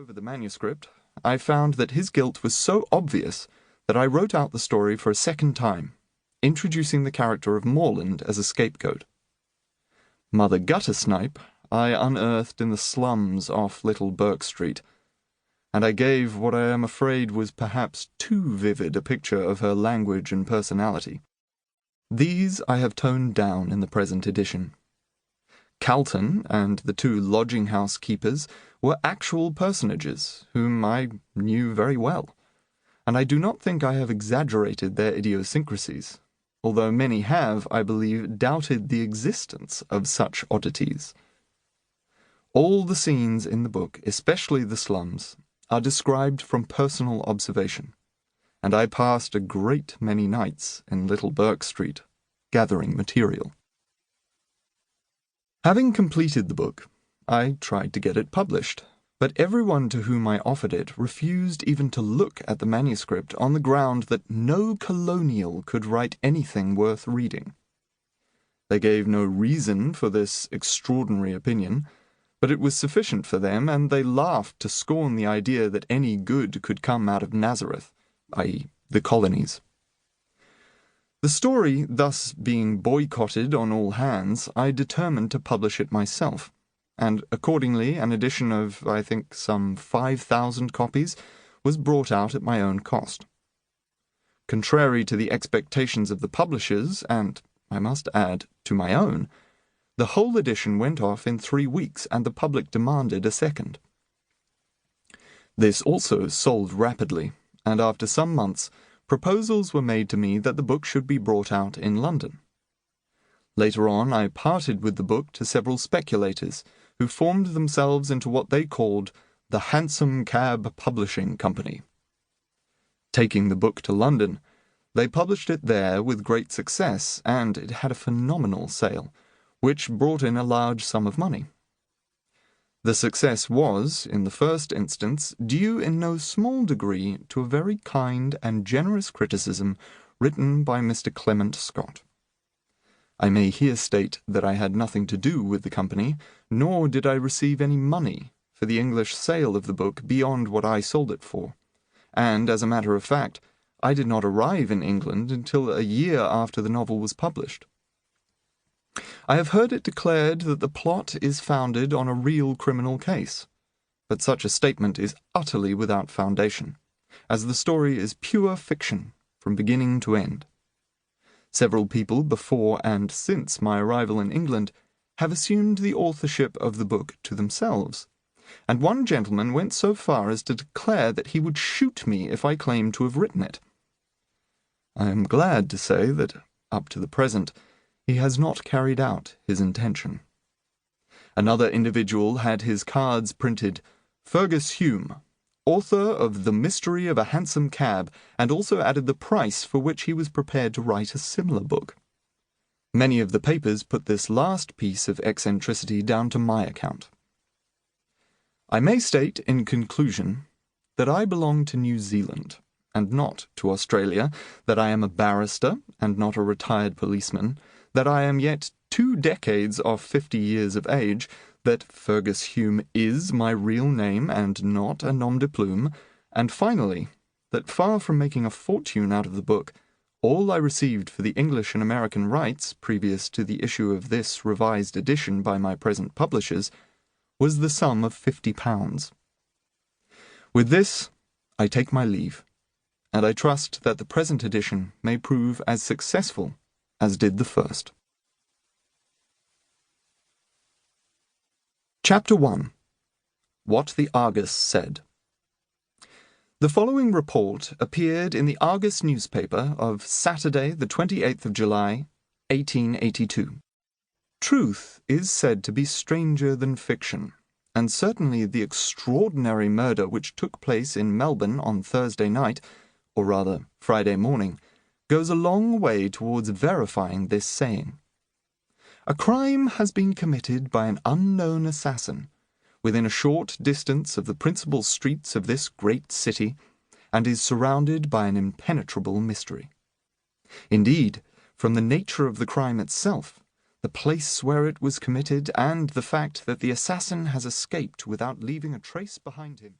over the manuscript, I found that his guilt was so obvious that I wrote out the story for a second time, introducing the character of Morland as a scapegoat. Mother Guttersnipe I unearthed in the slums off Little Burke Street, and I gave what I am afraid was perhaps too vivid a picture of her language and personality. These I have toned down in the present edition. Calton and the two lodging-house keepers were actual personages whom I knew very well, and I do not think I have exaggerated their idiosyncrasies, although many have, I believe, doubted the existence of such oddities. All the scenes in the book, especially the slums, are described from personal observation, and I passed a great many nights in Little Burke Street, gathering material. Having completed the book, I tried to get it published, but everyone to whom I offered it refused even to look at the manuscript on the ground that no colonial could write anything worth reading. They gave no reason for this extraordinary opinion, but it was sufficient for them, and they laughed to scorn the idea that any good could come out of Nazareth, i.e., the colonies. The story thus being boycotted on all hands, I determined to publish it myself, and accordingly an edition of, I think, some 5,000 copies was brought out at my own cost. Contrary to the expectations of the publishers, and, I must add, to my own, the whole edition went off in 3 weeks, and the public demanded a second. This also sold rapidly, and after some months, proposals were made to me that the book should be brought out in London. Later on, I parted with the book to several speculators, who formed themselves into what they called the Hansom Cab Publishing Company. Taking the book to London, they published it there with great success, and it had a phenomenal sale, which brought in a large sum of money. The success was, in the first instance, due in no small degree to a very kind and generous criticism written by Mr. Clement Scott. I may here state that I had nothing to do with the company, nor did I receive any money for the English sale of the book beyond what I sold it for, and, as a matter of fact, I did not arrive in England until a year after the novel was published. I have heard it declared that the plot is founded on a real criminal case, but such a statement is utterly without foundation, as the story is pure fiction from beginning to end. Several people before and since my arrival in England have assumed the authorship of the book to themselves, and one gentleman went so far as to declare that he would shoot me if I claimed to have written it. I am glad to say that, up to the present, he has not carried out his intention. Another individual had his cards printed, Fergus Hume, author of The Mystery of a Hansom Cab, and also added the price for which he was prepared to write a similar book. Many of the papers put this last piece of eccentricity down to my account. I may state, in conclusion, that I belong to New Zealand, and not to Australia, that I am a barrister, and not a retired policeman, that I am yet 2 decades off 50 years of age, that Fergus Hume is my real name and not a nom de plume, and finally, that far from making a fortune out of the book, all I received for the English and American rights, previous to the issue of this revised edition by my present publishers, was the sum of £50. With this, I take my leave, and I trust that the present edition may prove as successful as did the first. Chapter 1. What the Argus Said. The following report appeared in the Argus newspaper of Saturday, the 28th of July, 1882. Truth is said to be stranger than fiction, and certainly the extraordinary murder which took place in Melbourne on Thursday night, or rather Friday morning, goes a long way towards verifying this saying. A crime has been committed by an unknown assassin within a short distance of the principal streets of this great city, and is surrounded by an impenetrable mystery. Indeed, from the nature of the crime itself, the place where it was committed, and the fact that the assassin has escaped without leaving a trace behind him,